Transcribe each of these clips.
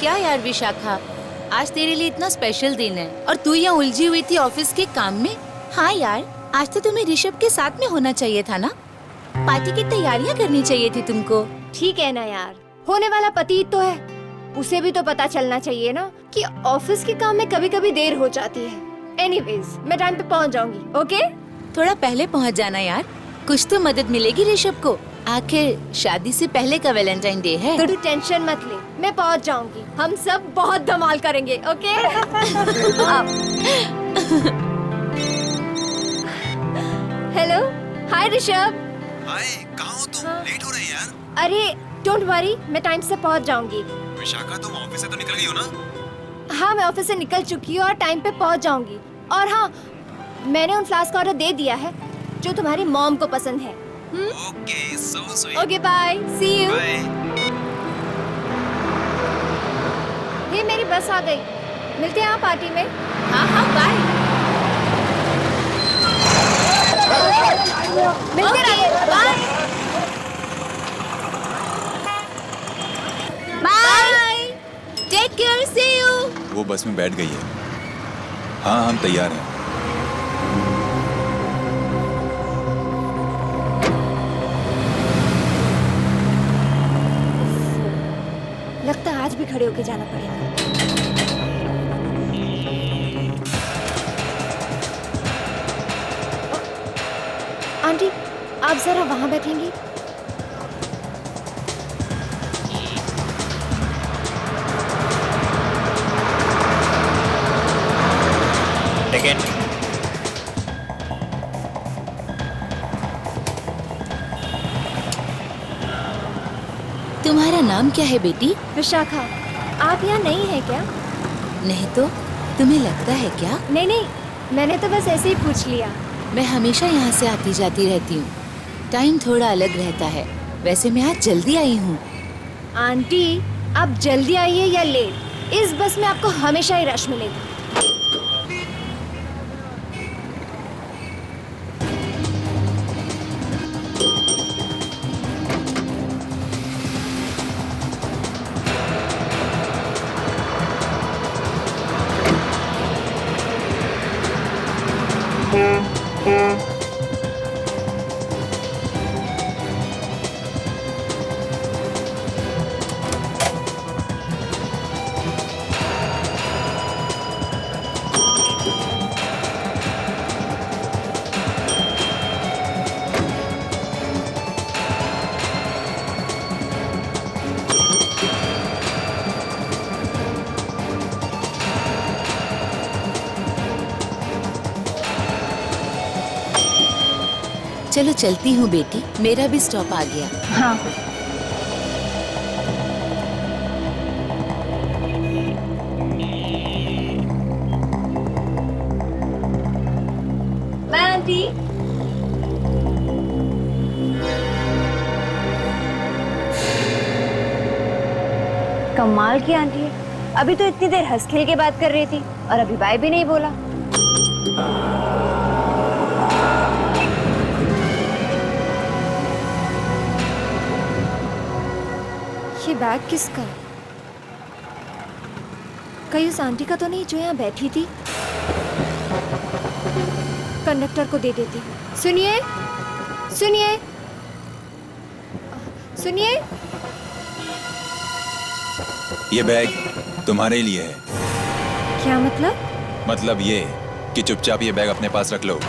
क्या यार विशाखा, आज तेरे लिए इतना स्पेशल दिन है और तू यहाँ उलझी हुई थी ऑफिस के काम में। हाँ यार, आज तो तुम्हें ऋषभ के साथ में होना चाहिए था ना, पार्टी की तैयारियाँ करनी चाहिए थी तुमको। ठीक है ना यार, होने वाला पति तो है, उसे भी तो पता चलना चाहिए ना कि ऑफिस के काम में कभी कभी देर हो जाती है। एनीवेज, मैं टाइम पे पहुंच जाऊंगी। ओके? थोड़ा पहले पहुँच जाना यार, कुछ तो मदद मिलेगी ऋषभ को। आखिर शादी से पहले का वैलेंटाइन डे है। तो तू टेंशन मत ले, मैं पहुंच जाऊंगी। हम सब बहुत धमाल करेंगे। ओके? हेलो, हाय ऋषभ। हाय, कहाँ हो तुम? लेट हो रही है यार। अरे डोंट वरी, मैं टाइम से पहुंच जाऊंगी। विशाखा, तुम ऑफिस से तो निकल गई हो ना? हाँ, मैं ऑफिस से निकल चुकी हूँ और टाइम पे पहुंच जाऊंगी। और हाँ, मैंने उन फ्लास्क का ऑर्डर दे दिया है जो तुम्हारी मॉम को पसंद है। Okay, so sweet. Okay, bye, see you. Bye. ये मेरी बस आ गई, मिलते हैं पार्टी में। हाँ हाँ, बाय। मिलते रहिए, bye bye, take care, see you. वो बस में बैठ गई है। हाँ, हम तैयार हैं। लगता है आज भी खड़े होके जाना पड़ेगा। आंटी, आप जरा वहां बैठेंगी? टिकट। तुम्हारा नाम क्या है बेटी? विशाखा। आप यहाँ नहीं है क्या? नहीं तो तुम्हें लगता है क्या? नहीं नहीं, मैंने तो बस ऐसे ही पूछ लिया। मैं हमेशा यहाँ से आती जाती रहती हूँ, टाइम थोड़ा अलग रहता है। वैसे मैं आज जल्दी आई हूँ। आंटी, आप जल्दी आइए या लेट, इस बस में आपको हमेशा ही रश मिलेगा। चलो चलती हूँ बेटी, मेरा भी स्टॉप आ गया। हाँ। Bye aunty. कमाल की आंटी है, अभी तो इतनी देर हंस खेल के बात कर रही थी और अभी बाय भी नहीं बोला। ये बैग किसका है? कहीं उस आंटी का तो नहीं जो यहाँ बैठी थी? कंडक्टर को दे देती। सुनिए, सुनिए, सुनिए। ये बैग तुम्हारे लिए है। क्या मतलब? मतलब ये कि चुपचाप ये बैग अपने पास रख लो।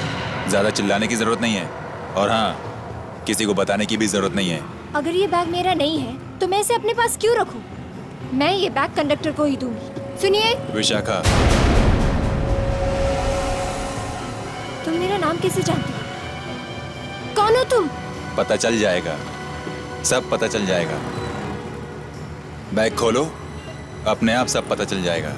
ज्यादा चिल्लाने की जरूरत नहीं है और हाँ, किसी को बताने की भी जरूरत नहीं है। अगर ये बैग मेरा नहीं है तो मैं इसे अपने पास क्यों रखूं? मैं ये बैग कंडक्टर को ही दूंगी। सुनिए। विशाखा, तुम मेरा नाम कैसे जानती हो? कौन हो तुम? पता चल जाएगा, सब पता चल जाएगा। बैग खोलो, अपने आप सब पता चल जाएगा।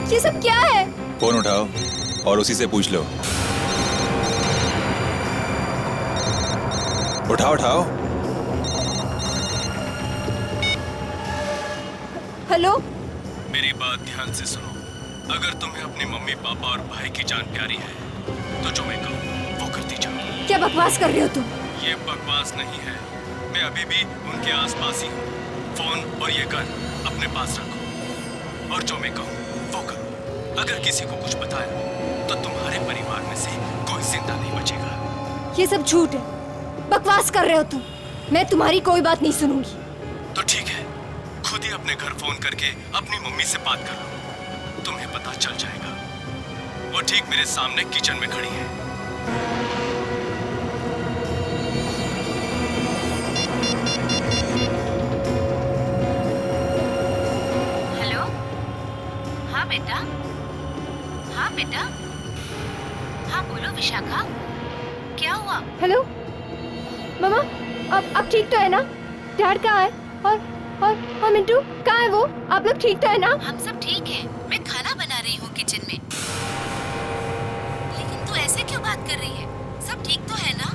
ये सब क्या है? फोन उठाओ और उसी से पूछ लो। उठाओ उठाओ। हेलो। मेरी बात ध्यान से सुनो। अगर तुम्हें अपनी मम्मी पापा और भाई की जान प्यारी है तो जो मैं कहूँ वो करती जा। क्या बकवास कर रहे हो तुम? ये बकवास नहीं है, मैं अभी भी उनके आसपास ही हूँ। फोन और ये गन अपने पास रखो और जो मैं कहूँ वो करो। अगर किसी को कुछ बताया तो तुम्हारे परिवार में से कोई जिंदा नहीं बचेगा। ये सब झूठ है, बकवास कर रहे हो तुम। मैं तुम्हारी कोई बात नहीं सुनूंगी। तो ठीक है, खुद ही अपने घर फोन करके अपनी मम्मी से बात कर लो, तुम्हें पता चल जाएगा। वो ठीक मेरे सामने किचन में खड़ी है। हेलो। हाँ बेटा। हाँ बेटा। हाँ बोलो विशाखा, क्या हुआ? हेलो मामा, आप ठीक तो है ना? डैड कहाँ है? और मिंटू कहाँ है? वो आप लोग ठीक तो है ना? हम सब ठीक हैं। मैं खाना बना रही हूँ किचन में। लेकिन तू ऐसे क्यों बात कर रही है? सब ठीक तो है ना?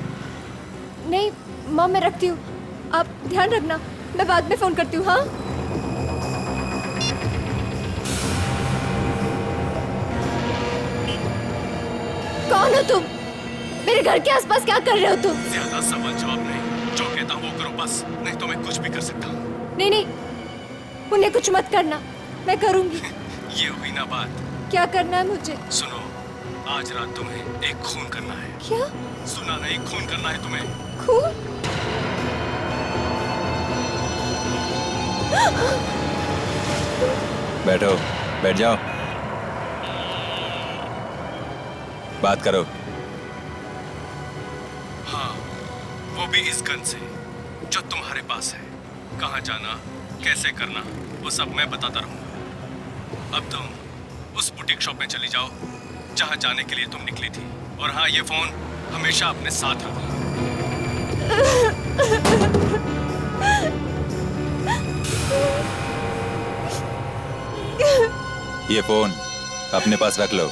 नहीं मॉम, मैं रखती हूँ, आप ध्यान रखना, मैं बाद में फोन करती हूँ। हाँ कौन हो तुम? मेरे घर के आसपास क्या कर रहे हो तुम? ज्यादा सवाल जवाब नहीं, जो कहता हूँ वो करो बस, नहीं तो मैं कुछ भी कर सकता हूँ। नहीं, उन्हें कुछ मत करना, मैं करूँगी। ये हुई ना बात। क्या करना है मुझे? सुनो, आज रात तुम्हें एक खून करना है। क्या सुना नहीं, खून करना है तुम्हें। खून? बैठो, बैठ जाओ, बात करो। हाँ, वो भी इस गन से जो तुम्हारे पास है। कहाँ जाना, कैसे करना, वो सब मैं बताता रहूंगा। अब तुम उस बुटीक शॉप में चली जाओ जहाँ जाने के लिए तुम निकली थी। और हाँ, ये फोन हमेशा अपने साथ रखो। ये फोन अपने पास रख लो।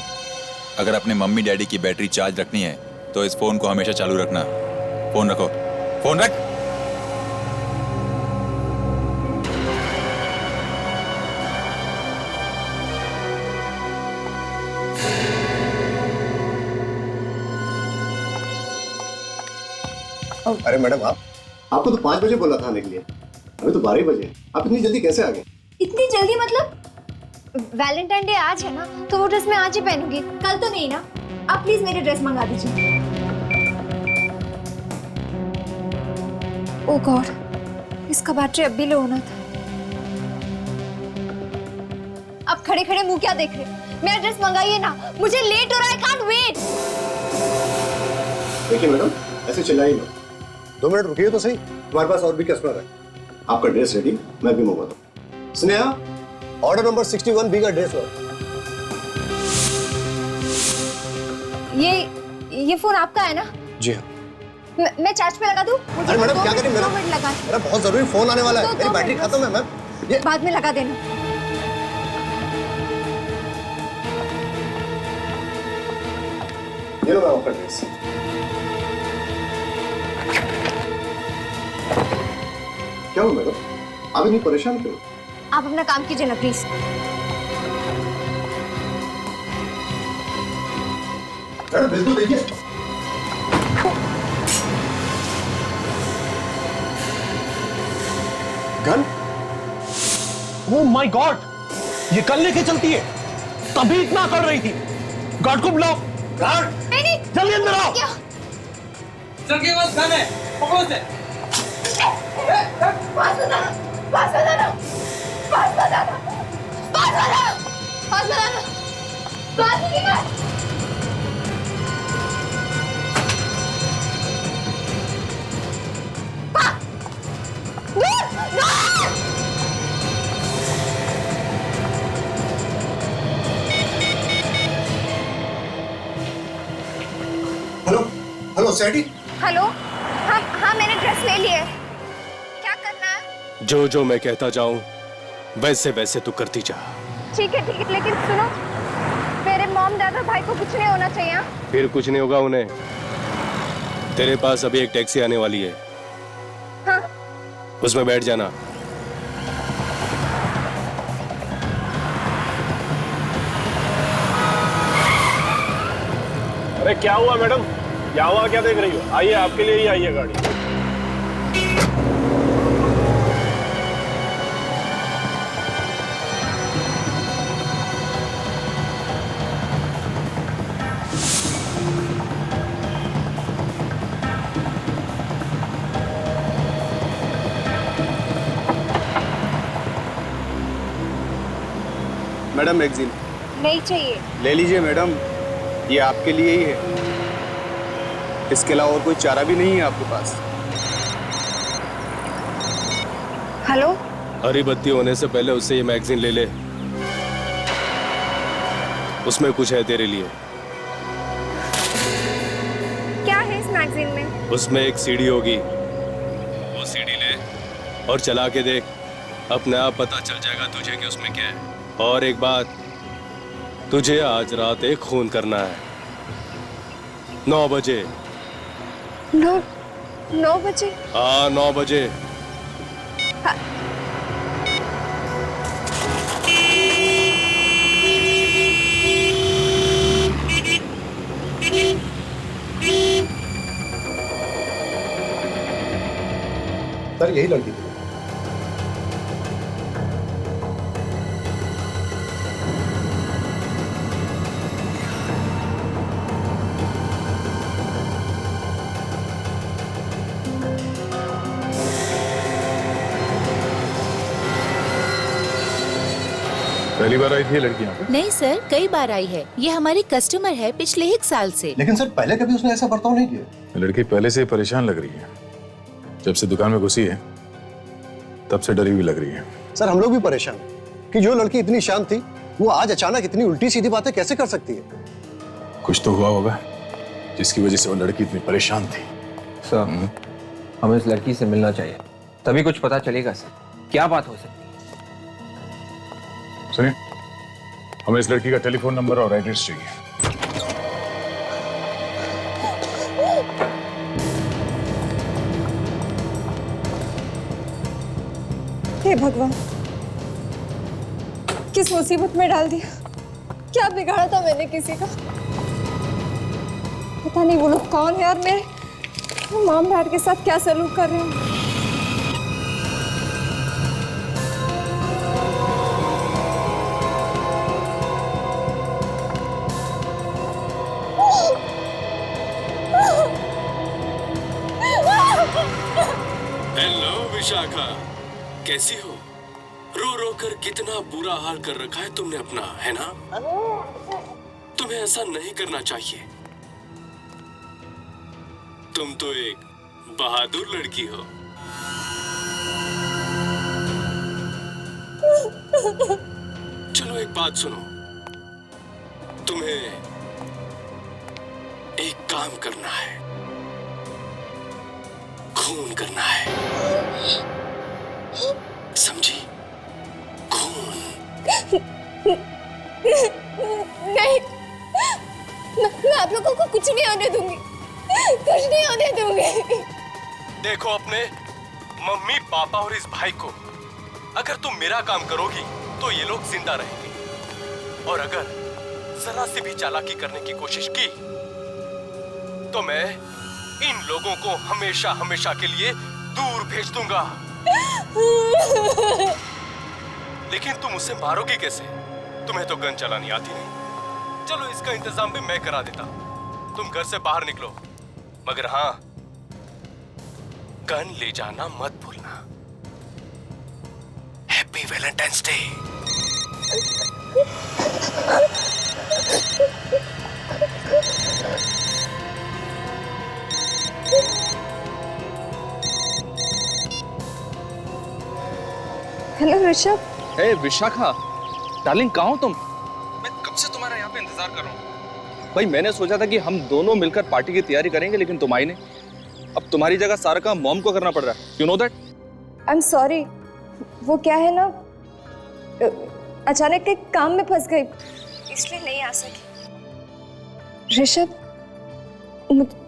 अगर अपने मम्मी डैडी की बैटरी चार्ज रखनी है तो इस फोन को हमेशा चालू रखना। फोन रखो, फोन रख। अरे मैडम, आपको तो 5 बजे बोला था आने के लिए, अभी तो 12 बजे। आप इतनी जल्दी कैसे आ गए? इतनी जल्दी मतलब? वैलेंटाइन डे आज है ना, तो वो ड्रेस मैं आज ही पहनूंगी, कल तो नहीं ना। आप प्लीज मेरी ड्रेस मंगा दीजिए। ओह गॉड, इसका बैटरी अब भी लो होना था। आप खड़े खड़े मुंह क्या देख रहे? मेरा ड्रेस मंगाइए ना, मुझे लेट हो रहा है, कांट वेट। देखिए मैडम, ऐसे चिल्लाइए मत, 2 मिनट रुकिए तो सही, तुम्हारे पास और भी कस्टमर है। आपका ड्रेस रेडी, मैं भी मंगवाता हूँ। स्नेहा, ऑर्डर नंबर 61 बी का ड्रेस हो। ये फोन आपका है ना? जी हाँ। मैं चार्ज पे लगा दूं? मुझे अरे मैडम, क्या करें? 2 मिनट लगा। मेरा बहुत जरूरी फोन आने वाला है, मेरी बैटरी खत्म है मैम। ये बाद में लगा देना। ये लो मैम आपका ड्रेस। क्या हुआ मैडम, आप इतनी परेशान क्यों? आप अपना काम कीजिए ना प्लीज। मैडम बिल्कुल देखिए। गन? ओह माय गॉड, ये कल लेके चलती है, तभी इतना कर रही थी। गार्ड को बुलाओ। गार्ड, नहीं, जल्दी अंदर आओ। क्या? सर के पास गन है, पकड़ो उसे। पास बताना, पास बताना, पास बताना, पास बताना, पास बताना, पास बताना। Hello hello सैडी। हेलो, हाँ मैंने ड्रेस ले ली है। क्या करना है? जो जो मैं कहता जाऊं वैसे वैसे तू करती जा। ठीक है, लेकिन सुनो, मेरे मॉम डैड और भाई को कुछ नहीं होना चाहिए। हाँ? फिर कुछ नहीं होगा उन्हें। तेरे पास अभी एक टैक्सी आने वाली है, हाँ। उसमें बैठ जाना। अरे क्या हुआ मैडम, यहाँ क्या देख रही हो? आइए, आपके लिए ही आई है गाड़ी। मैडम मैगजीन नहीं चाहिए। ले लीजिए मैडम, ये आपके लिए ही है। इसके अलावा और कोई चारा भी नहीं है आपके पास। हेलो, हरी बत्ती होने से पहले उससे ये मैगजीन ले ले, उसमें कुछ है तेरे लिए। क्या है इस मैगजीन में? उसमें एक सीडी होगी, वो सीडी ले और चला के देख, अपने आप पता चल जाएगा तुझे कि उसमें क्या है। और एक बात, तुझे आज रात एक खून करना है 9 बजे। 9 बजे? हाँ 9 बजे। सर यही लड़की थी। पहली बार आई थी ये लड़की यहाँ पे? नहीं सर, कई बार आई है। ये हमारी कस्टमर है पिछले 1 साल से। लेकिन सर पहले कभी उसने ऐसा बर्ताव नहीं किया। लड़की पहले से ही परेशान लग रही है, जब से दुकान में घुसी है तब से डरी हुई लग रही है। सर हम लोग भी परेशान हैं कि जो लड़की इतनी शांत थी वो आज अचानक इतनी उल्टी सीधी बातें कैसे कर सकती है। कुछ तो हुआ होगा जिसकी वजह से वो लड़की इतनी परेशान थी। सर, हमें इस लड़की से मिलना चाहिए, तभी कुछ पता चलेगा सर, क्या बात हो सकती है। सुनिए, हमें इस लड़की का टेलीफोन नंबर और एड्रेस चाहिए। हे भगवान, किस मुसीबत में डाल दिया। क्या बिगाड़ा था मैंने किसी का? पता नहीं वो लोग कौन है और मेरे मॉम डैड के साथ क्या सलूक कर रहे हैं। हेलो विशाखा, कैसी हो? रो रो कर कितना बुरा हाल कर रखा है तुमने अपना, है ना? तुम्हें ऐसा नहीं करना चाहिए। तुम तो एक बहादुर लड़की हो। चलो एक बात सुनो, तुम्हें एक काम करना है, खून करना है, समझी? खून। नहीं, मैं आप लोगों को कुछ नहीं होने दूंगी, कुछ नहीं होने दूंगी। देखो अपने मम्मी पापा और इस भाई को, अगर तुम मेरा काम करोगी तो ये लोग जिंदा रहेंगे, और अगर जरा सी भी चालाकी करने की कोशिश की तो मैं इन लोगों को हमेशा हमेशा के लिए दूर भेज दूंगा। लेकिन तुम उसे मारोगी कैसे? तुम्हें तो गन चलानी आती नहीं। चलो इसका इंतजाम भी मैं करा देता, तुम घर से बाहर निकलो, मगर हाँ, गन ले जाना मत भूलना। Happy Valentine's day. Hello Rishabh. Hey Vishakha, darling कहाँ हो तुम? मैं कब से तुम्हारा यहाँ पे इंतजार कर रहा हूँ। भाई मैंने सोचा था कि हम दोनों मिलकर पार्टी की तैयारी करेंगे, लेकिन तुम आई नहीं। अब तुम्हारी जगह सारा काम मॉम को करना पड़ रहा है, you know that. I am sorry, वो क्या है ना, अचानक एक काम में फंस गई, इसलिए नहीं आ सकी। ऋषभ,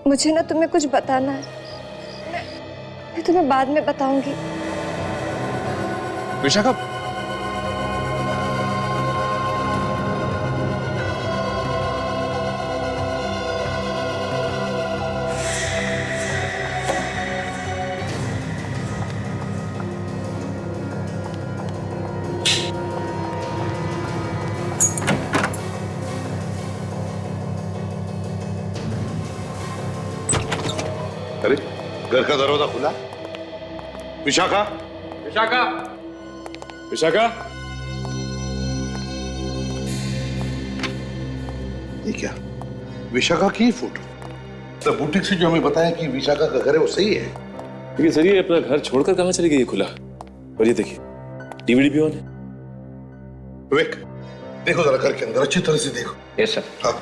मुझे ना तुम्हें कुछ बताना है, मैं तुम्हें बाद में बताऊंगी। विशाखा, घर का दरवाजा खुला? विशाखा, विशाखा, विशाखा, ये क्या? विशाखा की फोटो? तो बुटीक से जो हमें बताया कि विशाखा का घर है वो सही है? लेकिन सर ये अपना घर छोड़कर कहाँ चली गई है खुला? और ये देखिए डीवीडी भी ऑन है। विवेक, देखो जरा घर के अंदर अच्छी तरह से देखो। Yes sir. हाँ।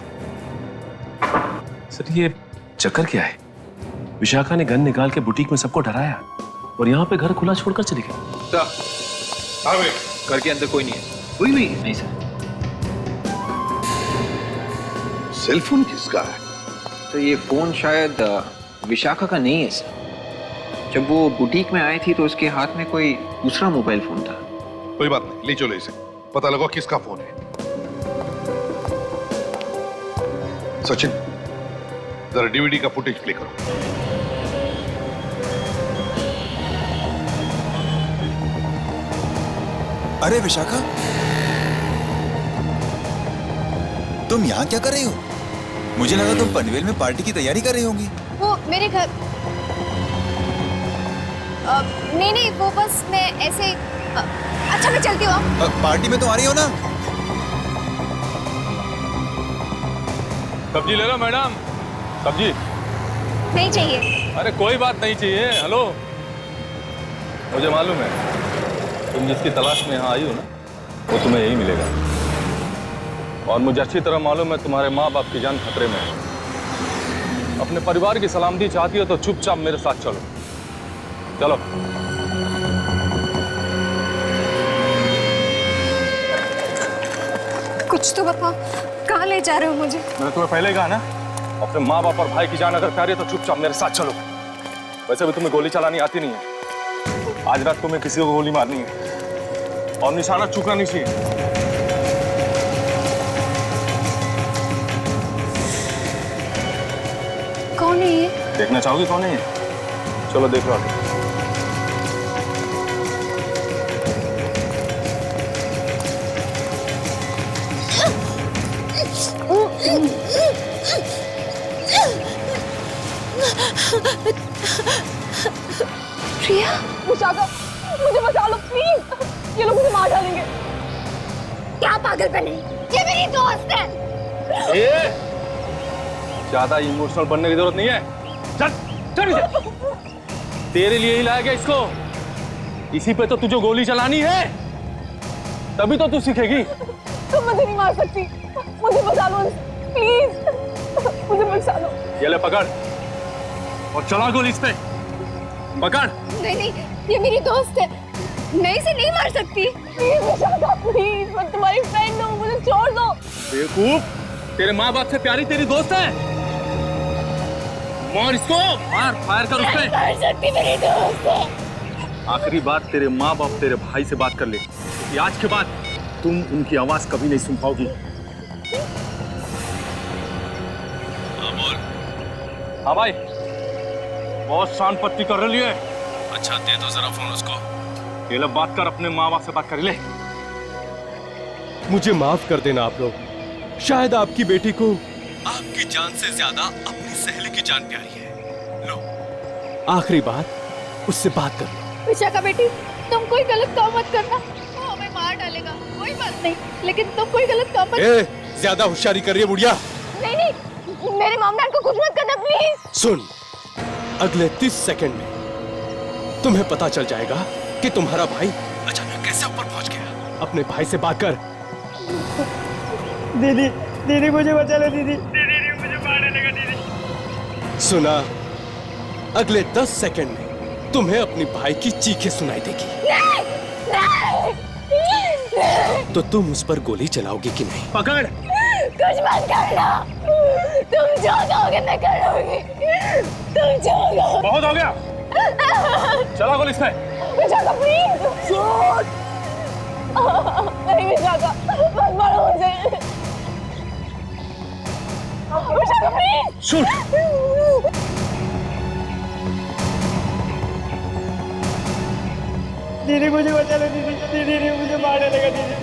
सर ये चक्कर क्या है? विशाखा ने गन निकाल के बुटीक में सबको डराया और यहाँ पे घर खुला छोड़कर चली गई। सर, हाँ विवेक, घर के अंदर कोई नहीं है। कोई नहीं है? नहीं सर। सेलफोन किसका है? तो ये फोन शायद विशाखा का नहीं है सर। जब वो बुटीक में आई थी तो उसके हाथ में कोई दूसरा मोबाइल फोन था। कोई बात नहीं, ले चलो इसे, पता लगा किसका फोन है। सचिन, जरा डीवीडी का फुटेज प्ले करो। अरे विशाखा, तुम यहाँ क्या कर रही हो? मुझे लगा तुम पनवेल में पार्टी की तैयारी कर रही होंगी। वो मेरे घर नहीं, वो बस मैं ऐसे अच्छा मैं चलती हूँ। पार्टी में तो आ रही हो ना? सब्जी ले लो मैडम, सब्जी। नहीं चाहिए। अरे कोई बात नहीं चाहिए। हेलो, मुझे मालूम है तुम जिसकी तलाश में यहाँ आई हो ना, वो तुम्हें यही मिलेगा। और मुझे अच्छी तरह मालूम है तुम्हारे माँ बाप की जान खतरे में है। अपने परिवार की सलामती चाहती हो तो चुपचाप मेरे साथ चलो। चलो। कुछ तो बताओ, कहाँ ले जा रहे हो मुझे? मैंने तुम्हें पहले कहा ना, अपने माँ बाप और भाई की जान अगर प्यारी है तो चुपचाप मेरे साथ चलो। वैसे भी तुम्हें गोली चलानी आती नहीं है। आज रात तुम्हें किसी को गोली मारनी है और निशाना चूकना नहीं चाहिए। कौन है ये? देखना चाहोगी कौन है ये? चलो देख लो आगे। प्रिया, विशाखा, मुझे बचा लो प्लीज। ये लोग मुझे मार डालेंगे। क्या पागलपन है? ये मेरी दोस्त है। ज्यादा इमोशनल बनने की जरूरत नहीं है। चल चल इसे। तेरे लिए ही लाया गया इसको। इसी पे तो तुझे गोली चलानी है, तभी तो तू सीखेगी। तुम मुझे नहीं मार सकती। मुझे बचा लो प्लीज। मुझे बचा लो। ये ले पकड़ और चला गोली इस पे। पकड़। नहीं, ये मेरी दोस्त है। मैं इसे नहीं मार सकती। प्लीज विशाखा, प्लीज, मैं तुम्हारी फ्रेंड हूँ, मुझे छोड़ दो। बेवकूफ, तेरे माँ बाप से प्यारी तेरी दोस्त है। मार इसको, मार, फायर कर उस पे। मार सकती, मेरी दोस्त है। आखिरी बात तेरे माँ बाप तेरे भाई से बात कर ले कि आज के बाद तुम उनकी आवाज कभी नहीं सुन पाओगी। हाँ बोल। हाँ भाई, बहुत शान पत्ती कर रही है। अच्छा दे दो जरा फोन उसको। ये लो बात कर, अपने माँ बाप से बात कर ले। मुझे माफ कर देना आप लोग। शायद आपकी बेटी को आपकी जान से ज्यादा अपनी सहेली की जान प्यारी है। लो, आखिरी बात उससे बात कर लो। विशाखा बेटी, तुम कोई गलत काम मत करना। वो हमें मार डालेगा, कोई बात नहीं, लेकिन तुम कोई गलत काम मत। ज्यादा होशियारी कर रही है बुढ़िया। नहीं, मेरे मामला को कुछ मत करना प्लीज। सुन, अगले 30 सेकंड में तुम्हें पता चल जाएगा कि तुम्हारा भाई अचानक कैसे ऊपर पहुंच गया। अपने भाई से बात कर। दीदी मुझे बचा लो। दीदी मुझे मारने लगा। दीदी सुना, अगले 10 सेकंड में तुम्हें अपनी भाई की चीखें सुनाई देगी। तो तुम उस पर गोली चलाओगी कि नहीं? पकड़। कुछ मत करना। तुम जो कहोगे मैं करूंगी। तुम जो कहोगे। बहुत हो गया, चला गोली इस पे। विशाखा प्लीज। नहीं विशाखा, मत मारो मुझे। विशाखा प्लीज। शूट। दीदी मुझे बचा लो। दीदी मुझे मारने लगा। दीदी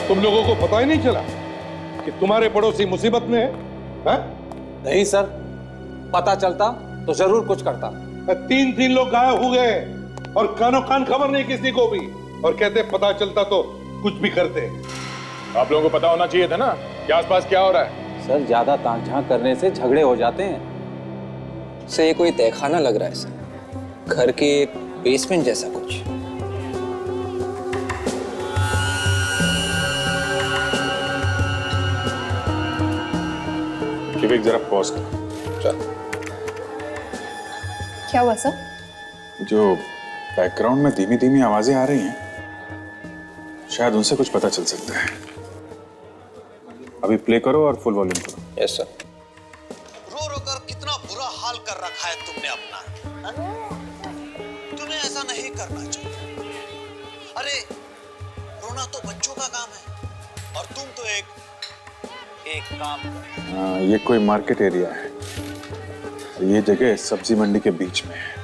तुम लोगों को पता ही नहीं चला कि तुम्हारे पड़ोसी मुसीबत में है? नहीं सर, पता चलता तो जरूर कुछ करता। 3 लोग गायब हो गए और कानो कान खबर नहीं किसी को भी, और कहते पता चलता तो कुछ भी करते। आप लोगों को पता होना चाहिए था ना कि आसपास क्या हो रहा है। सर ज्यादा ताक झांक करने से झगड़े हो जाते हैं। सर ये कोई तहखाना लग रहा है सर, घर के बेसमेंट जैसा कुछ। विवेक जरा पॉज कर। चल। क्या हुआ सर? जो बैकग्राउंड में धीमी धीमी आवाजें आ रही हैं, शायद उनसे कुछ पता चल सकता है। अभी प्ले करो और फुल वॉल्यूम करो। Yes sir. रो रो कर कितना बुरा हाल कर रखा है तुमने अपना। तुम्हें ऐसा नहीं करना चाहिए। अरे रोना तो बच्चों का काम है और तुम तो एक काम कर। ये कोई मार्केट एरिया है। ये जगह सब्जी मंडी के बीच में है।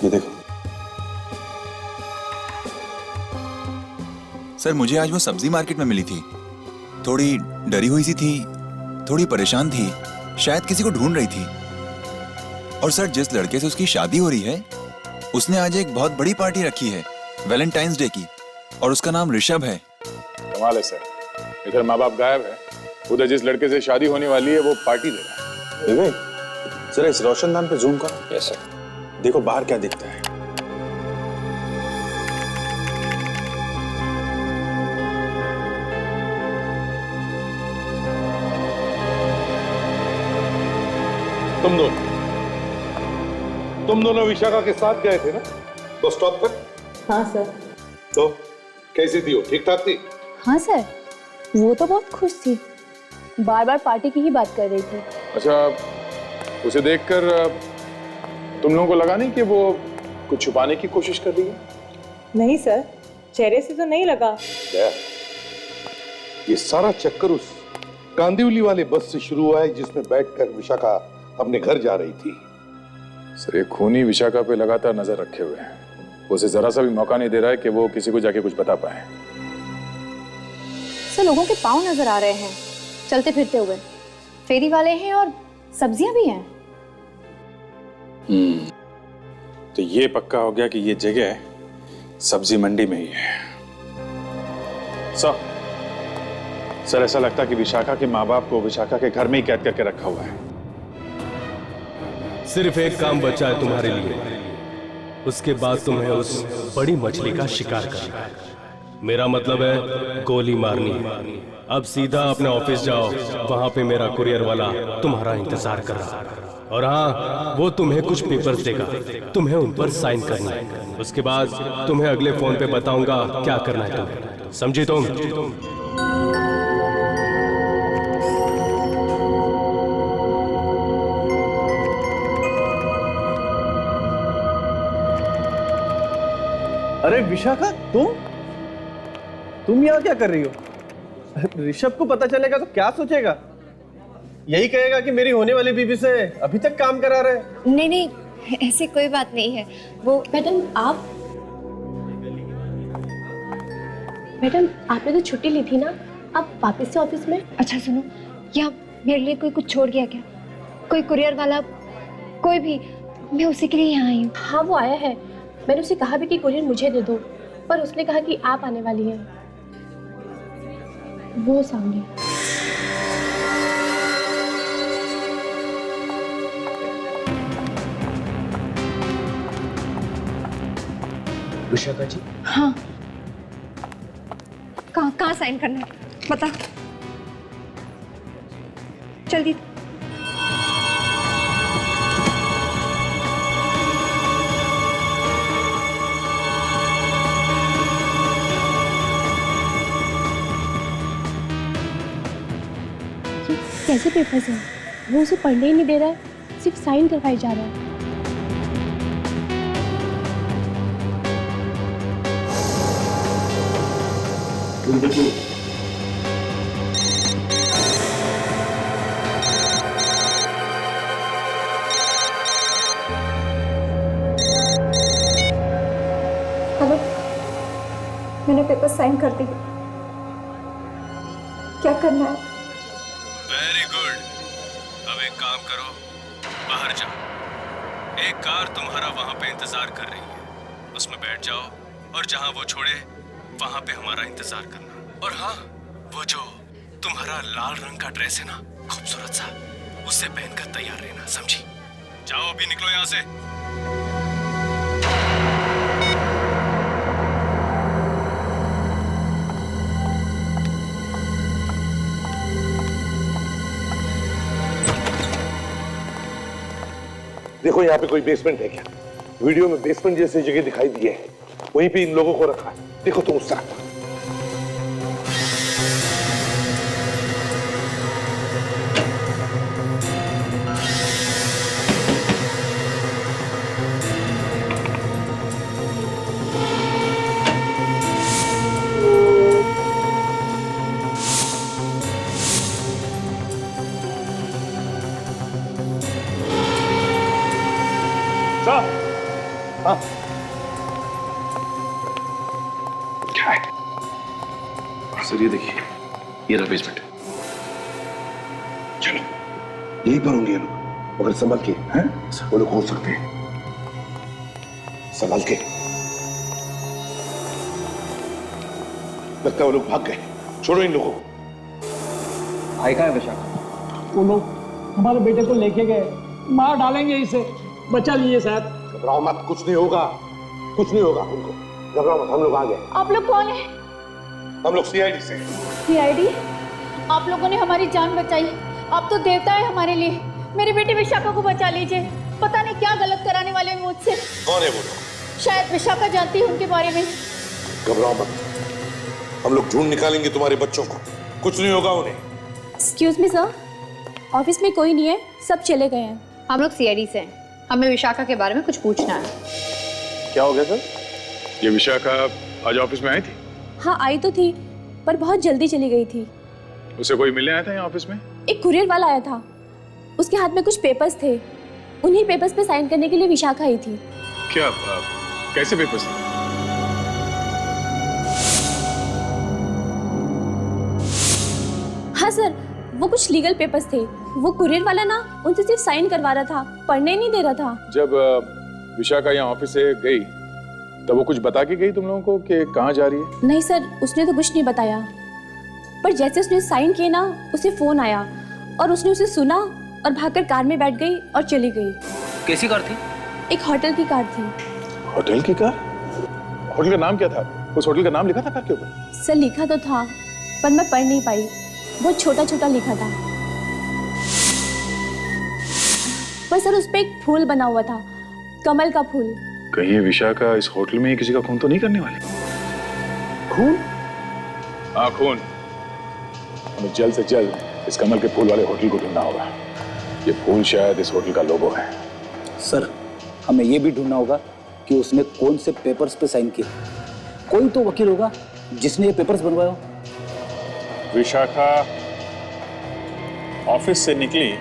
ये देखो। सर मुझे आज वो सब्जी मार्केट में मिली थी। थोड़ी डरी हुई सी थी, थोड़ी परेशान थी, शायद किसी को ढूंढ रही थी। और सर जिस लड़के से उसकी शादी हो रही है, उसने आज एक बहुत बड़ी पार्टी रखी है वैलेंटाइंस डे की, और उसका नाम ऋषभ है। कमाल है सर, इधर माँ बाप गायब है, उधर जिस लड़के से शादी होने वाली है वो पार्टी दे रहा है। विवेक जरा इस रोशनदान पे जूम करो। Yes sir. देखो बाहर क्या दिखता है। तुम दोनों विशाखा के साथ गए थे ना बस स्टॉप तक? हाँ सर। तो कैसी थी वो? ठीक ठाक थी? हाँ सर, वो तो बहुत खुश थी, बार बार पार्टी की ही बात कर रही थी। अच्छा, उसे देखकर तुम लोगों को लगा नहीं कि वो कुछ छुपाने की कोशिश कर रही है? नहीं सर, चेहरे से तो नहीं लगा। ये सारा चक्कर उस कांदिवली वाले बस से शुरू हुआ है जिसमें बैठकर विशाखा अपने घर जा रही थी। सर ये खूनी विशाखा पे लगातार नजर रखे हुए हैं, उसे जरा सा भी मौका नहीं दे रहा है कि वो किसी को जाके कुछ बता पाए। सर लोगों के पाँव नजर आ रहे हैं चलते फिरते हुए, फेरी वाले हैं और सब्जियां भी हैं। तो ये पक्का हो गया कि ये जगह सब्जी मंडी में ही है। सर ऐसा लगता है कि विशाखा के माँ बाप को विशाखा के घर में ही कैद करके रखा हुआ है। सिर्फ एक काम बचा है तुम्हारे लिए, उसके बाद तुम्हें उस बड़ी मछली का शिकार करना है। मेरा मतलब है गोली मारनी। अब सीधा अपने ऑफिस जाओ, वहां पे मेरा कुरियर वाला तुम्हारा इंतजार कर रहा है। और हाँ, वो तुम्हें कुछ पेपर्स देगा, तुम्हें उन पर साइन करना है। उसके बाद तुम्हें अगले फोन पे बताऊंगा क्या करना है तुम्हें। समझी तुम? अरे विशाखा, तुम यहाँ क्या कर रही हो? ऋषभ को पता चलेगा तो क्या सोचेगा? यही कहेगा कि मेरी होने वाली बीवी से अभी तक काम करा रहे। नहीं नहीं, ऐसी कोई बात नहीं है। वो मैडम आपने तो छुट्टी ली थी ना, आप वापस से ऑफिस में? अच्छा सुनो, यहाँ मेरे लिए कोई कुछ छोड़ गया क्या? कोई कुरियर वाला, कोई भी? मैं उसी के लिए यहाँ आई हूँ। हाँ वो आया है, मैंने उसे कहा भी कि कुरियर मुझे दे दो, पर उसने कहा कि आप आने वाली हैं। वो सामने। विशाखा जी? हाँ। कहाँ साइन करना है बता जल्दी। कैसे पेपर्स हैं? वो उसे पढ़ने ही नहीं दे रहा है, सिर्फ साइन करवाई जा रहा है। हेलो, मैंने पेपर साइन कर दी। क्या करना है? Very good. अब एक काम करो, बाहर जाओ। एक कार तुम्हारा वहां पे इंतजार कर रही है, उसमें बैठ जाओ और जहां वो छोड़े वहां पे हमारा इंतजार करना। और हाँ, वो जो तुम्हारा लाल रंग का ड्रेस है ना, खूबसूरत सा, उससे पहनकर तैयार रहना, समझी? जाओ अभी निकलो यहाँ से। देखो यहाँ पे कोई बेसमेंट है क्या? वीडियो में बेसमेंट जैसी जगह दिखाई दी है, वहीं पे इन लोगों को रखा है। देखो तुम उस तरफ। हाँ क्या है सर? ये देखिए, ये रहा बेसमेंट। चलो यहीं पर होंगे ये लोग, मगर संभल के हैं? वो लोग हो सकते हैं, संभल के। लगता है वो लोग भाग गए, छोड़ो इन लोगों को। भाई कहाँ है विशाखा? वो लोग हमारे बेटे को लेके गए, मार डालेंगे इसे, बचा लिए शायद। घबराओ मत, कुछ नहीं होगा, कुछ नहीं होगा उनको, घबराओ मत, हम लोग आ गए। आप लोग कौन है? हम लोग सीआईडी से। सीआईडी? आप लोगों ने हमारी जान बचाई, आप तो देवता है हमारे लिए। मेरी बेटी विशाखा को बचा लीजिए, पता नहीं क्या गलत कराने वाले हैं मुझसे। कौन है वो लोग? शायद विशाखा जानती है उनके बारे में। घबराओ मत, हम लोग ढूंढ निकालेंगे तुम्हारे बच्चों को, कुछ नहीं होगा उन्हें। एक्सक्यूज मी सर, ऑफिस में कोई नहीं है, सब चले गए हैं। हम लोग सीआईडी से हैं, हमें विशाखा के बारे में कुछ पूछना है। क्या हो गया सर? ये विशाखा आज ऑफिस में आई थी? हाँ आई तो थी, पर बहुत जल्दी चली गई थी। उसे कोई मिलने आया था यहाँ ऑफिस में? एक कुरियर वाला आया था, उसके हाथ में कुछ पेपर्स थे, उन्हीं पेपर्स पे साइन करने के लिए विशाखा आई थी। क्या कैसे पेपर्स थे? हाँ सर, वो कुछ लीगल पेपर्स थे। वो कुरियर वाला ना उनसे सिर्फ साइन करवा रहा था, पढ़ने नहीं दे रहा था। जब विशाखा यहाँ ऑफिस से गई तब वो कुछ बता के गई तुम लोगों को कि कहाँ जा रही है? नहीं सर, उसने तो कुछ नहीं बताया, पर जैसे उसने साइन किए ना, उसे फोन आया और उसने उसे सुना और भागकर कार में बैठ गई और चली गई। कैसी कार थी? एक होटल की कार थी। होटल की कार? होटल का नाम क्या था? उस होटल का नाम लिखा था कार के ऊपर? सर लिखा तो था, पर मैं पढ़ नहीं पाई, बहुत छोटा छोटा लिखा था। पर सर उस पे एक फूल बना हुआ था, कमल का फूल। कहीं विशाखा इस होटल में ही किसी का खून तो नहीं करने वाली? खून? हाँ खून। हमें जल्द से जल्द इस कमल के फूल वाले होटल को ढूंढना होगा। ये फूल शायद इस होटल का लोगो है। सर हमें ये भी ढूंढना होगा कि उसने कौन से पेपर्स पे साइन किए। कोई तो वकील होगा जिसने ये पेपर्स बनवाया। विशाखा ऑफिस से निकली,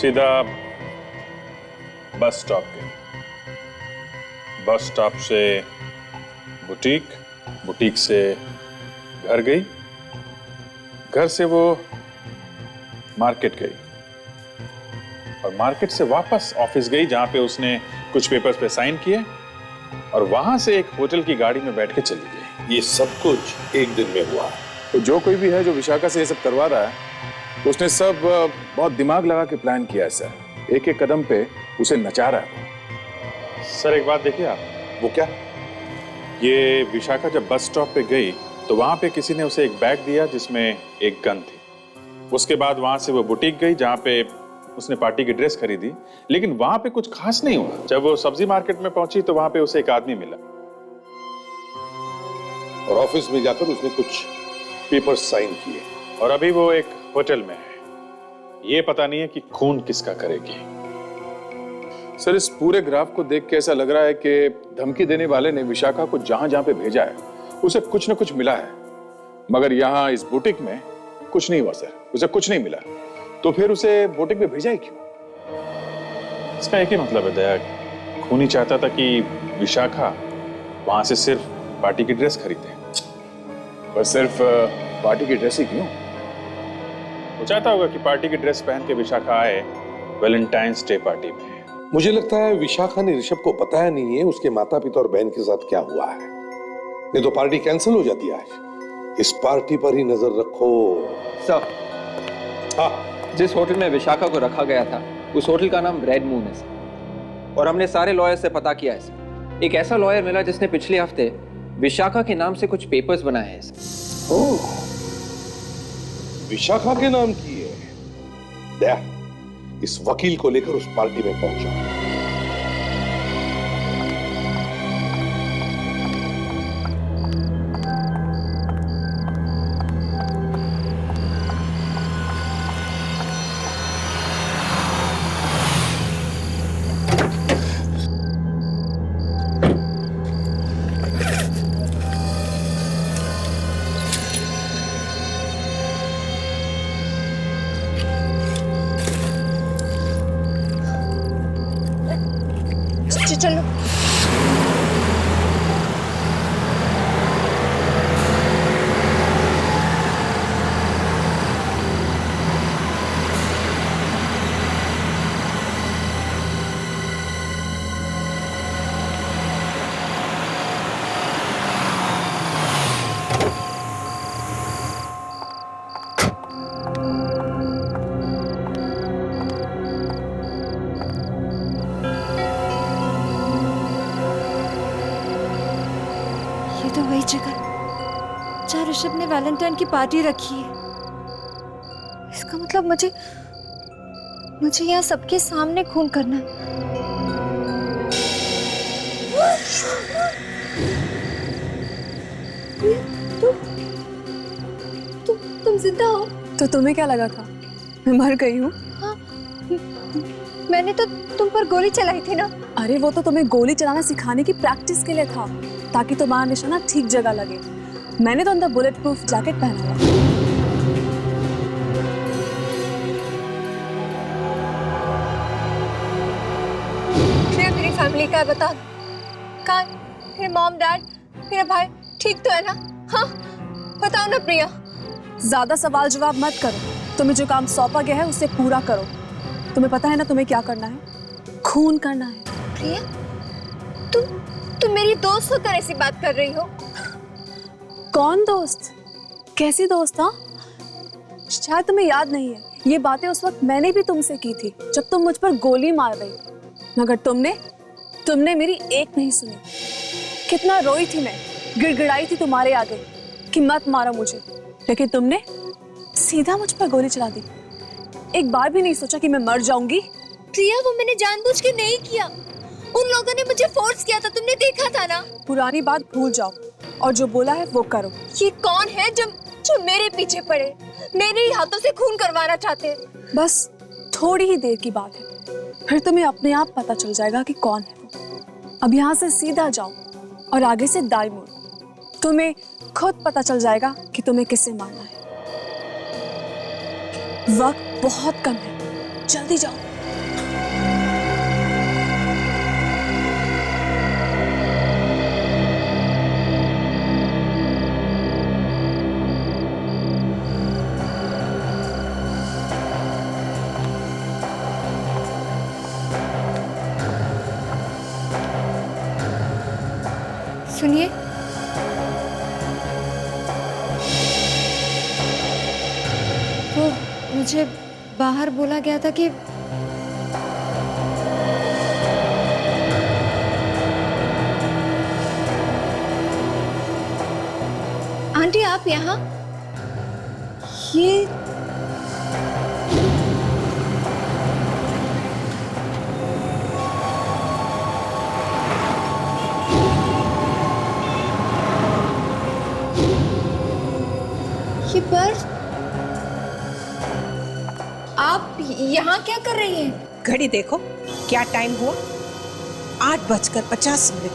सीधा बस स्टॉप गई, बस स्टॉप से बुटीक, बुटीक से घर गई, घर से वो मार्केट गई और मार्केट से वापस ऑफिस गई जहां पे उसने कुछ पेपर्स पे साइन किए और वहां से एक होटल की गाड़ी में बैठ के चली गई। ये सब कुछ एक दिन में हुआ। तो जो कोई भी है जो विशाखा से ये सब करवा रहा है, तो उसने सब बहुत दिमाग लगा के प्लान किया है सर। एक एक कदम पे उसे नचा रहा है। सर एक बात देखिए आप। वो क्या? ये विशाखा जब बस स्टॉप पे गई तो वहां पे किसी ने उसे एक बैग दिया जिसमें एक गन थी। उसके बाद वहां से वो बुटीक गई जहां पे उसने पार्टी की ड्रेस खरीदी, लेकिन वहां पे कुछ खास नहीं हुआ। जब वो सब्जी मार्केट में पहुंची तो वहां पे उसे एक आदमी मिला और ऑफिस में जाकर उसने कुछ पेपर साइन किए और अभी वो एक होटल में है। ये पता नहीं है कि खून किसका करेगी। सर इस पूरे ग्राफ को देख के ऐसा लग रहा है कि धमकी देने वाले ने विशाखा को जहां जहां पे भेजा है उसे कुछ न कुछ मिला है, मगर यहाँ इस बुटीक में कुछ नहीं हुआ सर, उसे कुछ नहीं मिला। तो फिर उसे बुटीक में भेजा ही क्यों? इसका एक ही मतलब है दया, खूनी चाहता था कि विशाखा वहां से सिर्फ पार्टी की ड्रेस खरीदे। पर सिर्फ पार्टी की ड्रेस ही क्यों? वो चाहता होगा कि पार्टी की ड्रेस पहन के विशाखा आए वैलेंटाइंस डे पार्टी में। मुझे लगता है विशाखा ने ऋषभ को बताया नहीं है उसके माता पिता और बहन के साथ क्या हुआ है, नहीं तो पार्टी कैंसिल हो जाती है आज। इस पार्टी पर ही नजर रखो। सर, हाँ, जिस होटल में विशाखा को रखा गया था उस होटल का नाम रेड मून है सर, और हमने सारे लॉयर से पता किया है सर। एक ऐसा लॉयर मिला जिसने पिछले हफ्ते विशाखा के नाम से कुछ पेपर्स बनाए हैं सर। ओह, विशाखा के नाम की है। दया, इस वकील को लेकर उस पार्टी में पहुंचा। चलो वही जगह जहाँ ऋषभ ने वैलेंटाइन की पार्टी रखी है। इसका मतलब मुझे यहाँ सबके सामने खून करना है। तुम जिंदा हो? तो तुम्हें क्या लगा था मैं मर गई हूँ? हाँ, मैंने तो तुम पर गोली चलाई थी ना। अरे वो तो तुम्हें गोली चलाना सिखाने की प्रैक्टिस के लिए था, ताकि तुम्हारा निशाना ठीक जगह लगे। मैंने तो अंदर बुलेट प्रूफ जैकेट पहना हुआ। फिर मेरी फैमिली का बता, कहाँ? फिर मॉम डैड, मेरा भाई ठीक तो है ना? हाँ बताओ ना प्रिया। ज्यादा सवाल जवाब मत करो, तुम्हें जो काम सौंपा गया है उसे पूरा करो। तुम्हें पता है ना तुम्हें क्या करना है? खून करना है। प्रिया, तुम मेरी दोस्त होकर ऐसी बात कर रही हो? कौन दोस्त? कैसी दोस्त? हाँ, शायद तुम्हें याद नहीं है, ये बातें उस वक्त मैंने भी तुमसे की थी जब तुम मुझ पर गोली मार रही थी, मगर तुमने मेरी एक नहीं सुनी। कितना रोई थी मैं, गिड़गिड़ाई थी तुम्हारे आगे कि मत मारो मुझे, लेकिन तुमने सीधा मुझ पर गोली चला दी। एक बार भी नहीं सोचा कि मैं मर जाऊंगी। प्रिया, वो मैंने जानबूझ के नहीं किया, उन लोगों ने मुझे फोर्स किया था, तुमने देखा था ना। पुरानी बात भूल जाओ और जो बोला है वो करो। ये कौन है जो मेरे पीछे पड़े, मेरे ही हाथों से खून करवाना चाहते हैं? बस थोड़ी ही देर की बात है, फिर तुम्हें अपने आप पता चल जाएगा कि कौन है वो। अब यहाँ से सीधा जाओ और आगे से दाईं मुड़, तुम्हें खुद पता चल जाएगा कि तुम्हें किसे मारना है। वक्त बहुत कम है, जल्दी जाओ। सुनिए, वो मुझे बाहर बोला गया था कि आंटी आप यहाँ? ये बर्फ, आप यहाँ क्या कर रही हैं? घड़ी देखो, क्या टाइम हुआ? 8:50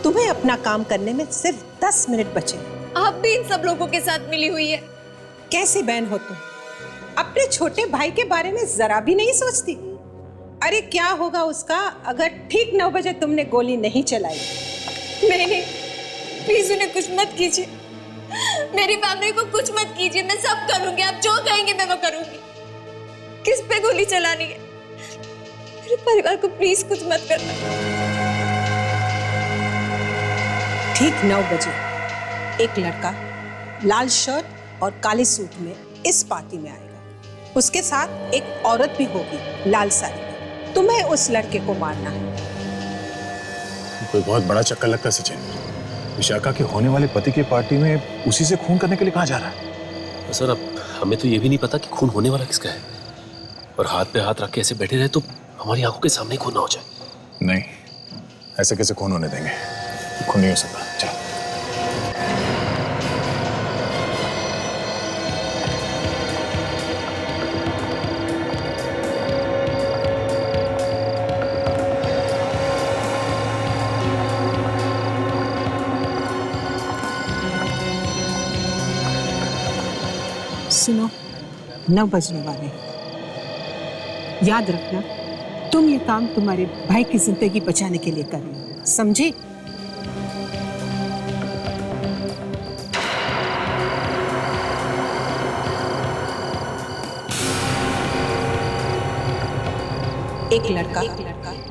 तुम्हें अपना काम करने में सिर्फ 10 मिनट बचे। आप भी इन सब लोगों के साथ मिली हुई है। कैसी बहन हो तुम? अपने छोटे भाई के बारे में जरा भी नहीं सोचती? अरे क्या होगा उसका अगर ठीक 9 बजे तुमने गोली नहीं चलाई? नहीं, प्लीज उन्हें कुछ मत कीजिए, मेरी फैमिली को कुछ मत कीजिए, मैं सब करूंगी, आप जो कहेंगे मैं वो करूंगी। किस पे गोली चलानी है? मेरे परिवार को प्लीज कुछ मत करना। ठीक 9 बजे एक लड़का लाल शर्ट और काले सूट में इस पार्टी में आएगा। उसके साथ एक औरत भी होगी लाल साड़ी में। तुम्हें उस लड़के को मारना है। कोई बहुत बड़ा चक्कर लगता है सचिन। विशाखा के होने वाले पति की पार्टी में उसी से खून करने के लिए कहाँ जा रहा है? सर अब हमें तो ये भी नहीं पता कि खून होने वाला किसका है, और हाथ पे हाथ रख के ऐसे बैठे रहे तो हमारी आंखों के सामने खून ना हो जाए। नहीं, ऐसे कैसे खून होने देंगे? खून नहीं हो सकता। चलो। सुनो, 9 बजने वाले हैं। याद रखना, तुम ये काम तुम्हारे भाई की जिंदगी बचाने के लिए कर रही हो, समझी? एक लड़का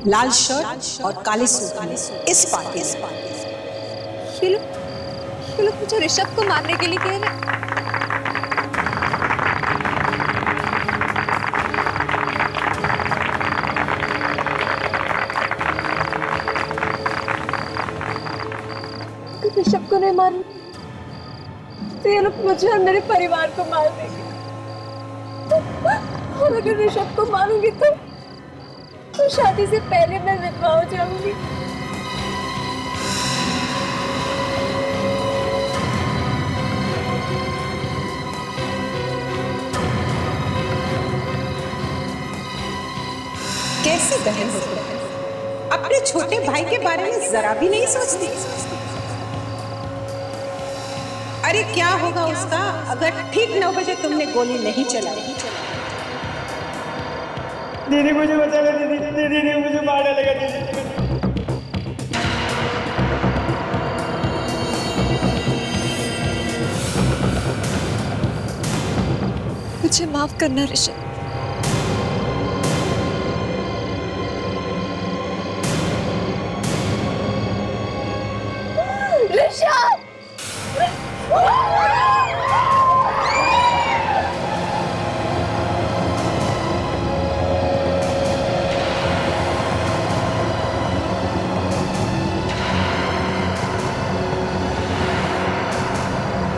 लाल शर्ट और काले सूट में इस पार्टी में। ये लोग मुझे ऋषभ को मारने के लिए कह रहे हैं। ऋषभ को नहीं मारूं तो ये लोग मुझे और मेरे परिवार को मार देंगे। और अगर ऋषभ को मारूंगी तो शादी से पहले मैं विधवा हो जाऊंगी। कैसी बहन हो तुम? अपने छोटे भाई के बारे में जरा भी नहीं सोचती। अरे क्या होगा उसका अगर ठीक 9 बजे तुमने गोली नहीं चलाई? दीदी मुझे बचा ले, दीदी ने मुझे मार डालेगा दीदी। मुझे माफ करना ऋषभ। ऋषभ!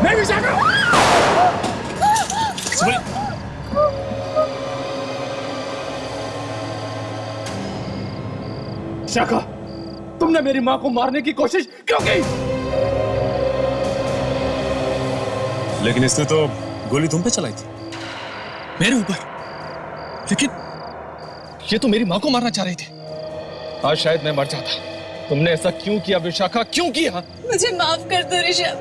नहीं विशाखा! विशाखा, तुमने मेरी मां को मारने की कोशिश क्यों की? लेकिन इसने तो गोली तुम पे चलाई थी। मेरे ऊपर? लेकिन ये तो मेरी मां को मारना चाह रही थी। आज शायद मैं मर जाता। तुमने ऐसा क्यों किया विशाखा, क्यों किया? मुझे माफ कर दो ऋषभ,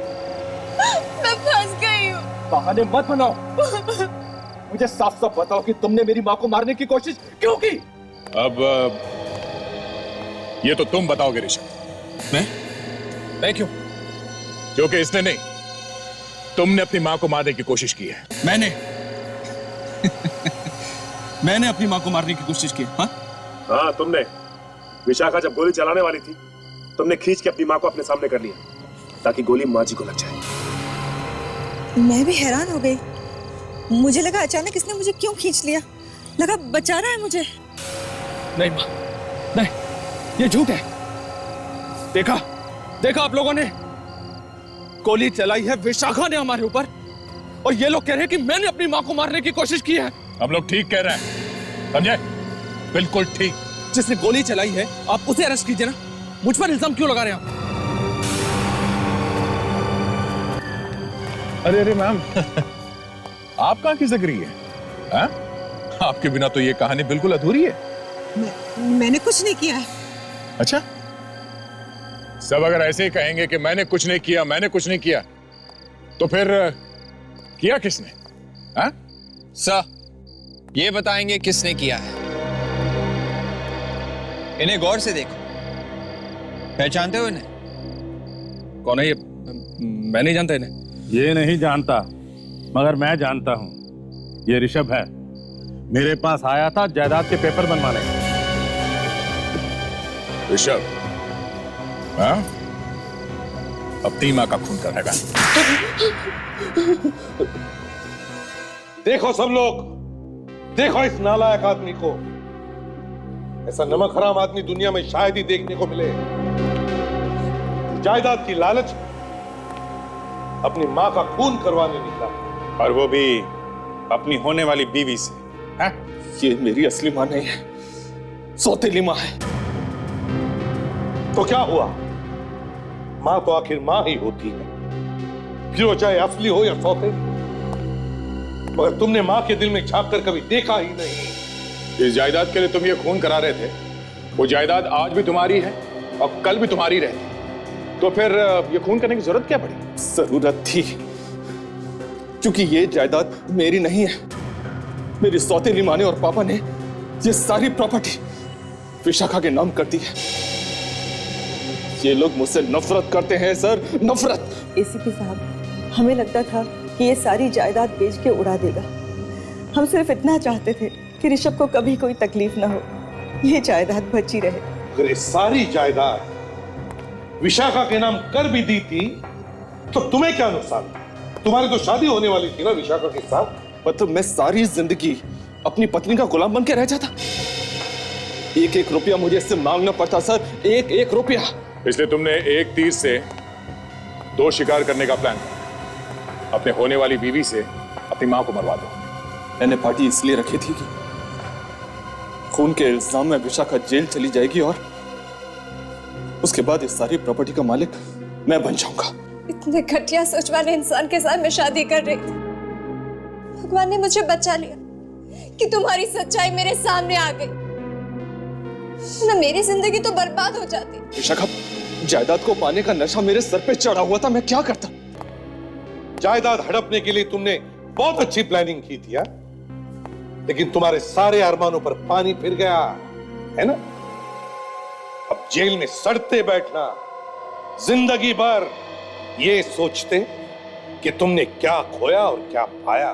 मैं फंस गई हूँ। बहाने मत बनाओ। मुझे साफ साफ बताओ कि तुमने मेरी मां को मारने की कोशिश क्यों की? अब ये तो तुम बताओगे ऋषभ। मैं क्यों? क्योंकि इसने नहीं, तुमने अपनी मां को मारने की कोशिश की है। मैंने अपनी मां को मारने की कोशिश की? हाँ तुमने। विशाखा जब गोली चलाने वाली थी, तुमने खींच के अपनी मां को अपने सामने कर लिया ताकि गोली मां जी को लग जाए। मैं भी हैरान हो गई। मुझे लगा अचानक इसने मुझे क्यों खींच लिया, लगा बचा रहा है मुझे। नहीं मां, नहीं, ये झूठ है। देखा आप लोगों ने, गोली चलाई है विशाखा ने हमारे ऊपर, और ये लोग कह रहे हैं कि मैंने अपनी मां को मारने की कोशिश की है। हम लोग ठीक कह रहे हैं, समझे? बिल्कुल ठीक। जिसने गोली चलाई है आप उसे अरेस्ट कीजिए ना, मुझ पर इल्जाम क्यों लगा रहे हैं आप? अरे मैम, आप कहाँ खिसक रही है? हाँ? आपके बिना तो ये कहानी बिल्कुल अधूरी है। मैंने कुछ नहीं किया है। अच्छा, सब अगर ऐसे ही कहेंगे कि मैंने कुछ नहीं किया, तो फिर किया किसने? हाँ? सर, ये बताएंगे किसने किया है। इन्हें गौर से देखो, पहचानते हो इन्हें? कौन है ये? मैं नहीं जानता इन्हें। ये नहीं जानता, मगर मैं जानता हूं। ये ऋषभ है, मेरे पास आया था जायदाद के पेपर बनवाने। ऋषभ, हाँ? अपनी माँ का खून करेगा। देखो सब लोग, देखो इस नालायक आदमी को। ऐसा नमक हराम आदमी दुनिया में शायद ही देखने को मिले। जायदाद की लालच अपनी माँ का खून करवाने निकला, और वो भी अपनी होने वाली बीवी से। है? ये मेरी असली माँ नहीं है, सौतेली माँ है। तो क्या हुआ? माँ तो आखिर माँ ही होती है, फिर वो चाहे असली हो या सौतेली। मगर तुमने माँ के दिल में झांक कर कभी देखा ही नहीं। इस जायदाद के लिए तुम ये खून करा रहे थे, वो जायदाद आज भी तुम्हारी है और कल भी तुम्हारी रहेगी। तो फिर ये खून करने की जरूरत क्या पड़ी? जरूरत थी, क्योंकि ये जायदाद मेरी नहीं है। मेरी सौतेली माँ ने और पापा ने ये सारी प्रॉपर्टी विशाखा के नाम कर दी है। ये लोग मुझसे नफरत करते हैं सर, नफरत। एसीपी साहब, हमें लगता था कि ये सारी जायदाद बेच के उड़ा देगा। हम सिर्फ इतना चाहते थे कि ऋषभ को कभी कोई तकलीफ ना हो, ये जायदाद बची रहे। अगर ये सारी जायदाद विशाखा के नाम कर भी दी थी तो तुम्हें क्या नुकसान? तुम्हारी तो शादी होने वाली थी ना विशाखा के साथ। मतलब मैं सारी जिंदगी अपनी पत्नी का गुलाम बन के रह जाता। एक एक रुपया मुझे इससे मांगना पड़ता सर, एक एक रुपया। इसलिए तुमने एक तीर से दो शिकार करने का प्लान किया। अपने होने वाली बीवी से अपनी मां को मरवा दो। मैंने पार्टी इसलिए रखी थी कि खून के इल्जाम में विशाखा जेल चली जाएगी और उसके बाद इस सारी प्रॉपर्टी का मालिक मैं बन जाऊंगा। इतने घटिया सोच वाले इंसान के साथ मैं शादी कर रही थी। भगवान ने मुझे बचा लिया कि तुम्हारी सच्चाई मेरे सामने आ गई, ना मेरी जिंदगी तो बर्बाद हो जाती। विशाखा, जायदाद को पाने का नशा मेरे सर पे चढ़ा हुआ था, मैं क्या करता? जायदाद हड़पने के लिए तुमने बहुत अच्छी प्लानिंग की थी यार, लेकिन तुम्हारे सारे अरमानों पर पानी फिर गया है ना। अब जेल में सड़ते बैठना, जिंदगी भर ये सोचते कि तुमने क्या खोया और क्या पाया।